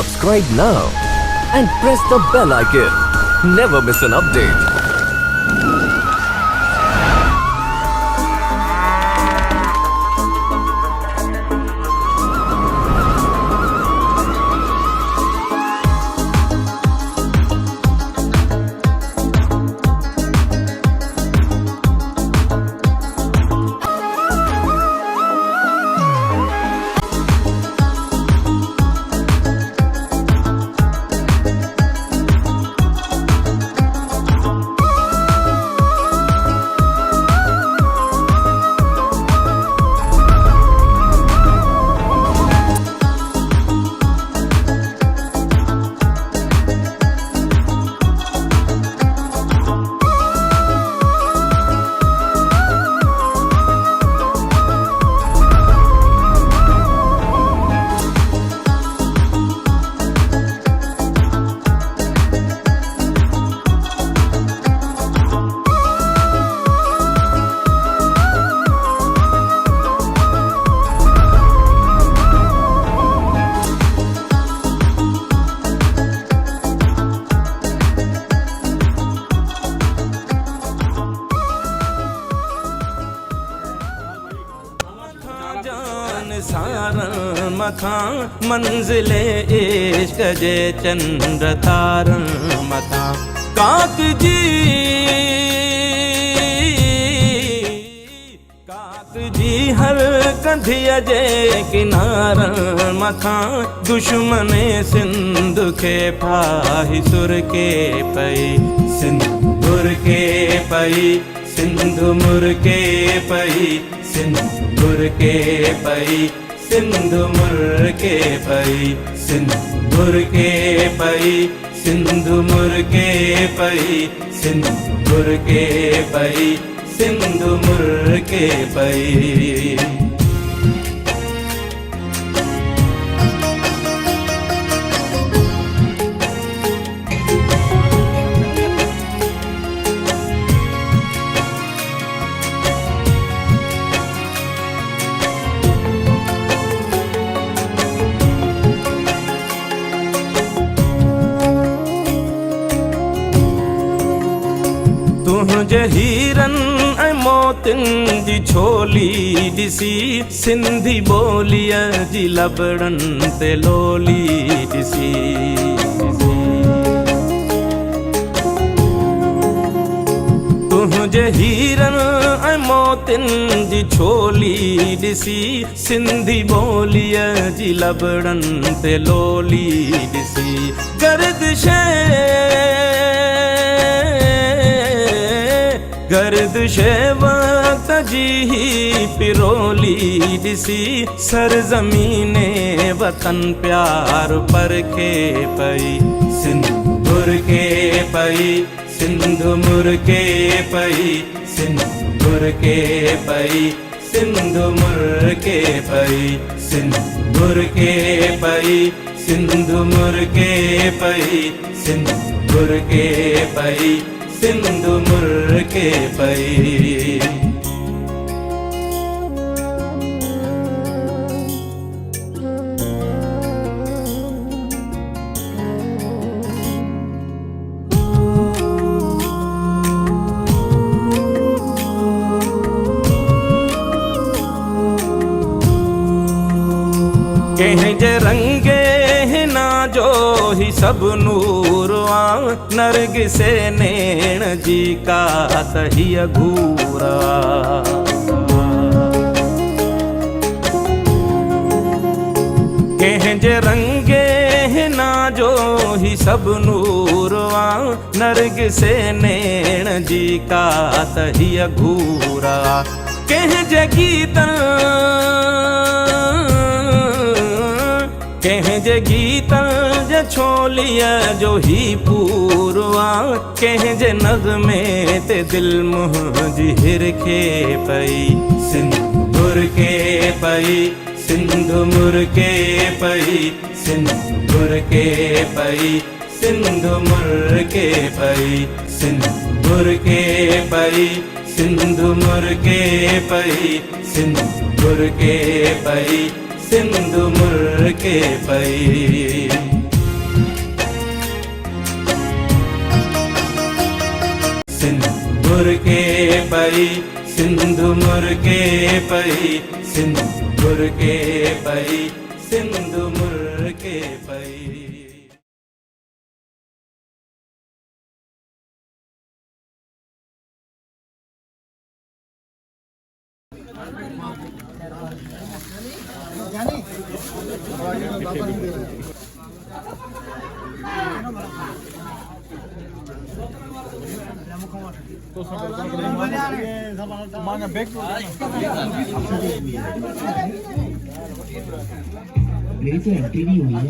Subscribe now and press the bell icon. Never miss an update. Saran मथा मंजिले इश्क जे चंद्र तारण मथा काक जी हर कंधिया जे किनारण मथा दुश्मने सिंध के फाही सुर के पई सिंदूर के पई सिंधु मुर के पई सिंदूर के पई सिंधु मुर के पई सिंदूर के पई सिंधु मुर के पई सिंदूर के पई सिंधु मुर के पई। तुझे हीरन ऐं मोतिन जी छोली ॾिसी सिंधी ॿोलीअ जी लबड़न ते लोली ॾिसी तुझे हीरन ऐं मोतिन जी छोली ॾिसी सिंधी ॿोलीअ जी लबड़न ते लोली ॾिसी गर्दिश वक्त जी ही पिरोली ॾिसी सरज़मीने वतन प्यार पर के पई सिंदूर के पई सिंधु मुर के पई सिंदूर के पई सिंधु मुर के पई सिंदूर के पई सिंधु मुर के पई सिंदूर के पई सिंधु मुर के पई। कंहिं जे रंगे हिना जो ही सब नूर आ नरगिसे नैण जी का तहिया घूरा कंहिं जे रंगे हिना जो ही सब नूर आ नरगिसे नैण जी का तहिया घूरा कंहिं जे गीतन जे छोलिया जो ही पूरवा कंहिं जे नग़्मे ते दिल मुंहिंजी हिरखे पई सिंदूर के पई सिंधु मुर के पई सिंदूर के पई सिंधु मुर के पई सिंदूर के पई सिंधु मुर के पई सिंदूर के पई सिंधु मुर के पई। मुर्गे पई सिंधु मुर्गे पई सिंधु मुर्गे पई। मेरी तो एंट्री नहीं हुई है।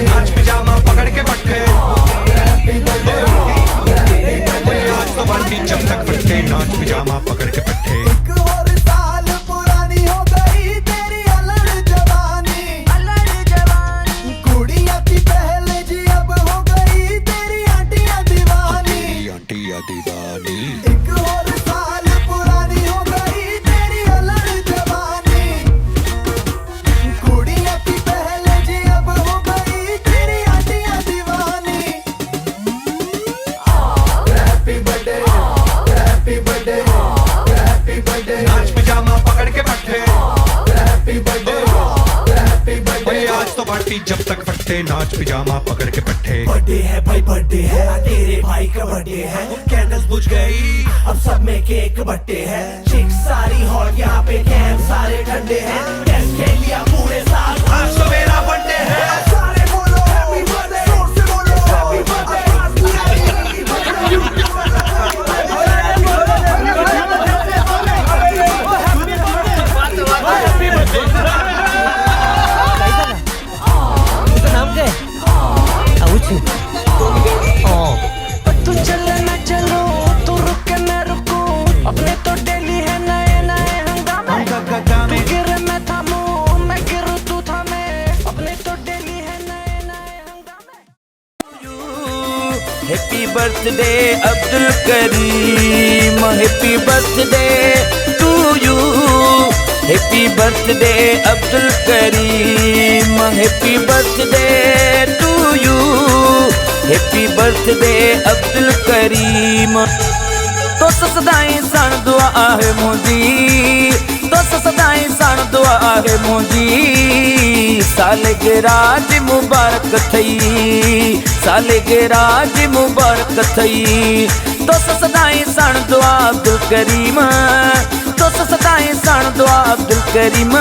नाच पिजामा पकड़ के पट्टे आज तो बाल्टी जब तक पट्टे नाच पिजामा पकड़ के पट्टे। एक और साल पुरानी हो गई तेरी अलग जवानी कुड़िया की पहले जी अब हो गई तेरी आंटियां दीवानी। आंटिया दीवानी एक और साल पुरानी हो गई तेरी अलग जवानी कुड़िया की पहले जी अब हो गई तेरी आंटियां दीवानी। Happy birthday happy birthday happy birthday नाच पिजामा पकड़ के पट्टे हैप्पी बर्थडे हैप्पी बर्थडे। आज तो बाल्टी जब तक पट्टे नाच पिजामा पकड़ के पट्टे। बर्थडे है भाई बर्थडे है तेरे भाई का बर्थडे है कैंडल्स बुझ गई अब सब में केक बट्टे है चिक सारी हॉट यहाँ पे कैंप सारे ठंडे हैं टेस्ट खेल लिया पूरे साल आज तो मेरा बर्थडे है सारे बोलो हैप्पी बर्थडे जोर से बोलो हैप्पी बर्थडे। तू चले ना चलो तू रुके ना रुको अपने तो डेली है नए नए हंगामे तू गिरे मैं थामूं मैं गिरूं तू थामे अपने तो डेली है नए नए हंगामे। Happy birthday Abdul Karim happy birthday to you happy birthday Abdul Karim happy birthday to you happy birthday Abdul Karim. तो सदाई सन दुआ है मुझी तो सदाई सन दुआ है मुझी सालगिराह मुबारक थई सालगिराह मुबारक थई। तो सदाई सन दुआ अब्दुल करीम तो सदाई सन दुआ अब्दुल करीम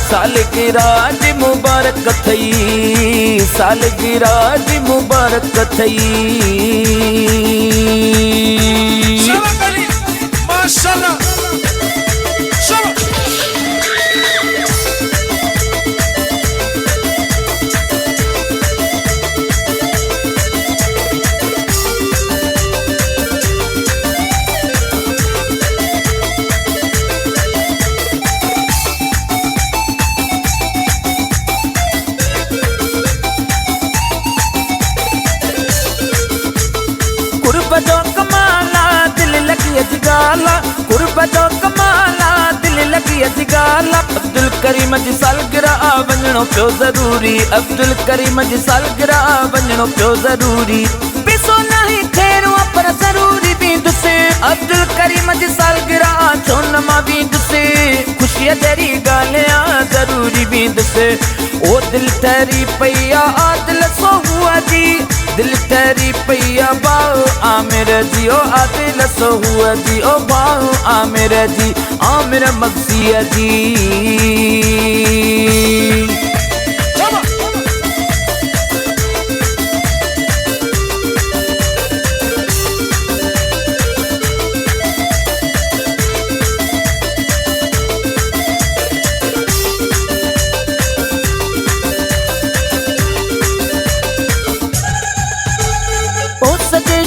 सालगिराह मुबारक थई सालगिराह मुबारक थई। माशाल्लाह कुर्बतो कमाला दिल लगी अजगाला कुर्बतो कमाला दिल लगी अजगाला। अब्दुल करीम जी सालगिरह वञणो पियो ज़रूरी अब्दुल करीम जी सालगिरह वञणो पियो ज़रूरी पिसो नहीं ठहरो पर ज़रूरी बींदुसे अब्दुल करीम जी सालगिरह छो न मां बींदुसे खुशियां तेरी ॻाल्हियां ज़रूरी बींदुसे ओ दिल ठहरी पई आदिल सो हुआ जी दिल ठहरी पैया बाओ आमिर जी ओ आदिल सो हुआ जी ओ बाओ आमिर जी आमिर मगसिया जी।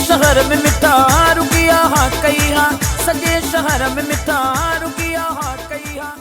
शहर में मिठा रुकी हाँ कई हाँ सजे शहर में मिठा रुकिया हाँ कई हाँ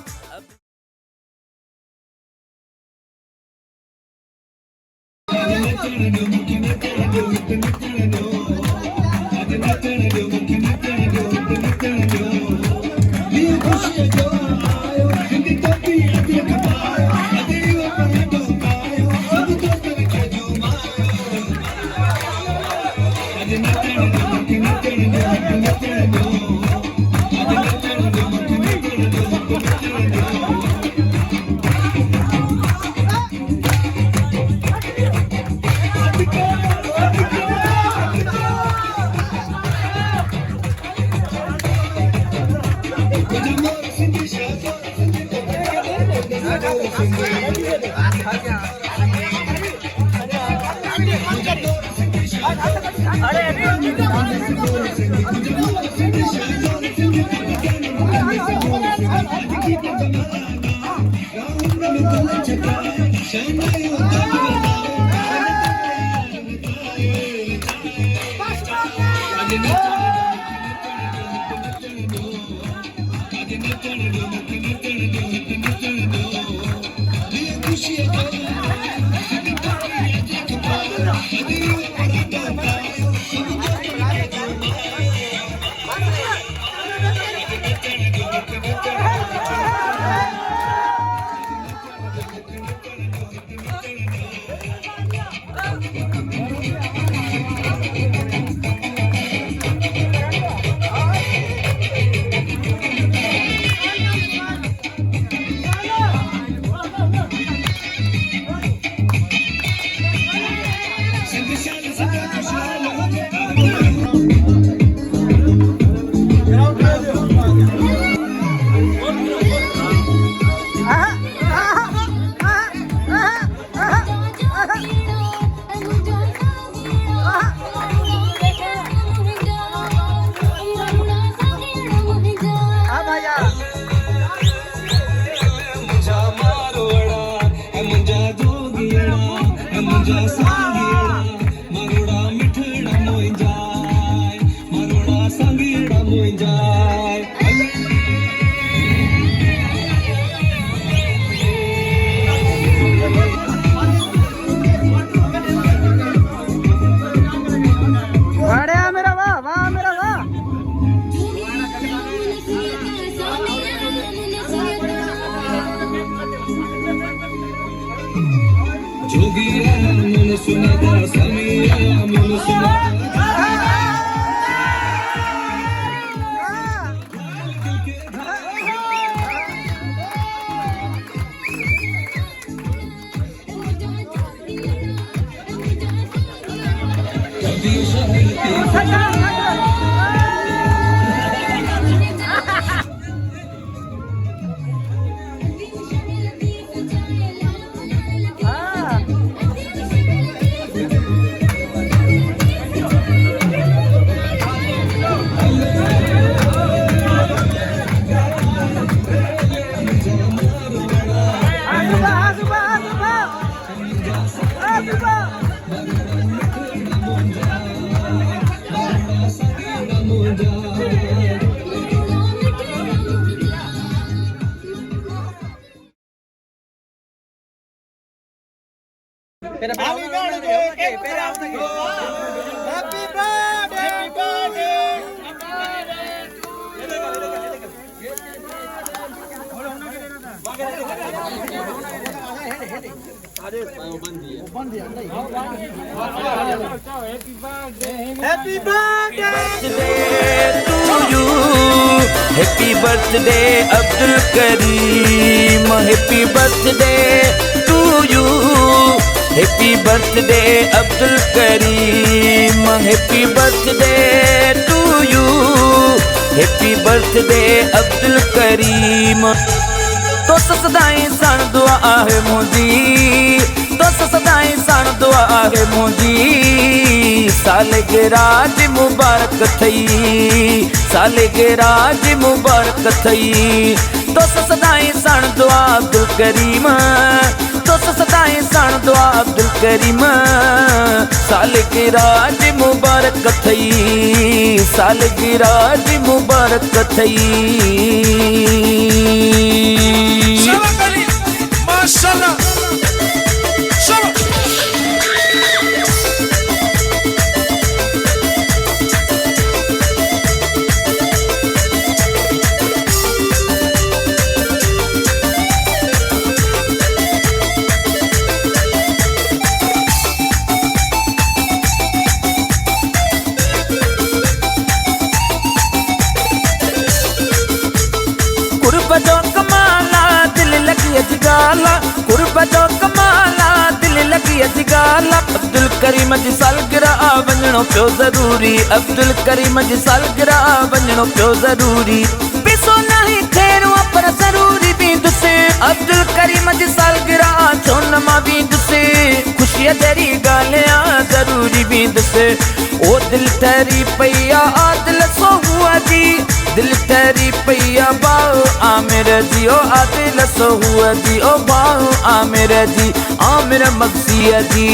Happy birthday to you. Happy birthday Abdul Kareem. Happy birthday to you. Happy birthday Abdul Kareem. Happy birthday to you. Happy birthday Abdul Kareem. तो सदाई सन दुआ है मुझी, तो सदाई सन दुआ है मुझी। सालगिराह मुबारक थई, सालगिराह मुबारक थई। तो सदाई सन दुआ अब्दुल करीम, तो सदाई जान दो अब्दुल करीम सालगिराह मुबारक थई सालगिराह मुबारक थई माशाल्लाह कुर्बतो कमाला दिल लगी अजगाला कुर्बतो कमाला दिल लगी अजगाला अब्दुल करीम जी सालगिरह वञणो पियो ज़रूरी अब्दुल करीम जी सालगिरह वञणो पियो ज़रूरी पैसो नहीं ठहरो पर ज़रूरी बींदुसि अब्दुल करीम जी सालगिरह छो न मां बींदुसि ख़ुशीअ जहिड़ी ॻाल्हियां ज़रूरी बींदुसि ओ दिल ठहरी पई आहे आदिल सोहुअ जी दिल ठहरी पई आहे बाऊ आमिर जी ओ आदिल सोहुअ जी ओ बाऊ आमिर जी आमिर मगसीअ जी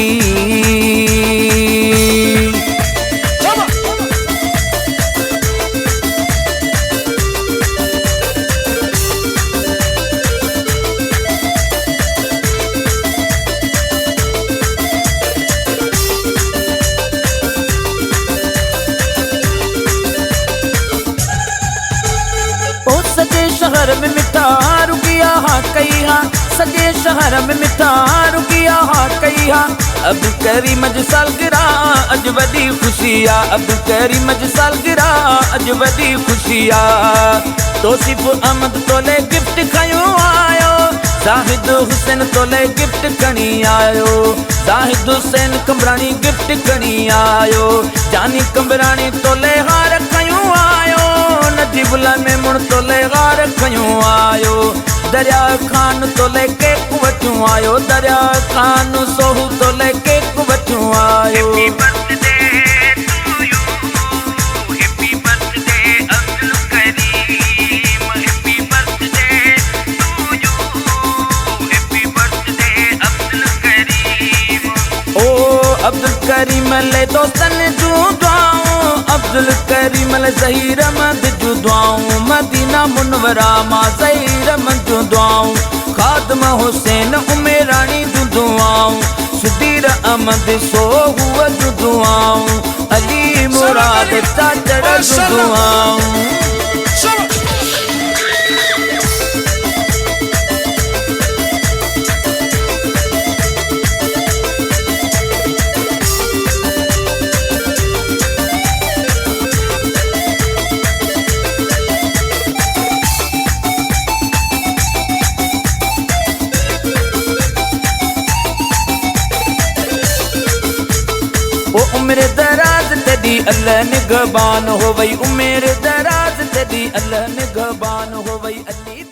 सजे शहर में मिठा रुकिया हाँ कई हाँ सजे शहर में मिठा रुकिया हाँ कई हाँ अब्दुल करीम जी सालगिरह अज वॾी ख़ुशी आहे अब्दुल करीम जी सालगिरह अज वॾी ख़ुशी आहे तौसीफ़ अहमद तोले गिफ्ट खयो आयो ज़ाहिद हुसैन तोले गिफ्ट खणी आयो ज़ाहिद हुसैन कमरानी गिफ्ट खणी आयो जानी कमरानी तोले हार खयो आयो नजीबुल्ला मेमुण तोले हार खयो आयो दरिया खान तोले केक वठियो आयो दरिया खान सोहू तोले केक वठियो आयो अब्दुल करीम ले दोस्तन जूं दुआऊं अब्दुल करीम ले ज़हीर अहमद जूं दुआऊं मदीना मुनवरा मां ज़हीर अहमद जूं दुआऊं खादम हुसैन उमेरानी जूं दुआऊं सुदीर अहमद सोहुअ जूं दुआऊं अली मुराद चाचड़ जूं दुआऊं ओ उम्र दराज तेरी अल्लाह निगहबान हो वई उम्र दराज तेरी अल्लाह निगहबान हो वई अली